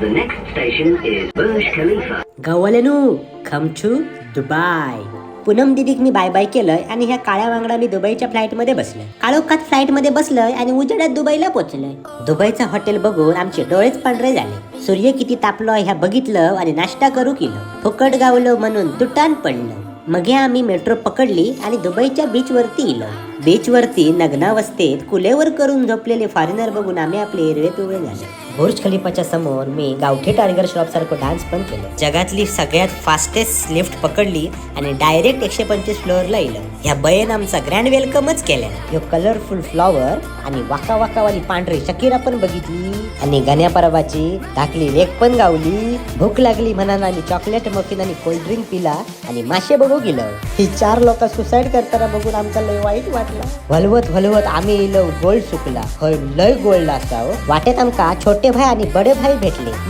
The next station is Burj Khalifa. गवलेनू come to Dubai. Poonam दिदीक मी बाय बाय केलंय आणि ह्या काळ्या वांगडा मी दुबईच्या फ्लाईट मध्ये बसलोय. काळोखात फ्लाईट मध्ये बसलोय आणि उजेडात दुबईला पोहोचलोय. दुबईचा हॉटेल बघून आमचे डोळेच पांढरे झाले. सूर्य किती तापलो ह्या बघितलं आणि नाश्ता करू केलं. फुकट गावलो म्हणून तुटान पडलं. मग आम्ही मेट्रो पकडली आणि दुबईच्या बीच वरती इलो. बीच वरती नग्नावस्थेत कुलेवर करून झोपलेले फॉरेनर बघून आम्ही आपले रेल्वेत उभे झाले. बुर्ज खलिफाच्या समोर मी गावठी टायगर श्रॉफ सारखं डान्स पण केलं. जगातली सगळ्यात फास्टेस्ट लिफ्ट पकडली आणि डायरेक्ट 125 फ्लोअरला इलं. ह्या बयेन आमचा ग्रँड वेलकमच केला. ह्यो कलरफुल फ्लॉवर आणि वाका वाकावाली पांढरी शकीरा पण बघितली आणि गाण्या परवाची धाकली लेक पण गावली. भूक लागली म्हणून आम्ही चॉकलेट मफिन आणि कोल्ड्रिंक पिला आणि मासे बघू गेलं. ही 4 लोक सुसाईड करताना बघून आमचा लय वाईट वाटला. हलवत हलवत आम्ही इलो गोल्ड सुकला. लय गोल्ड असावं वाटेत आमका छोटे भाई आणि बडे भाई भेटले. मग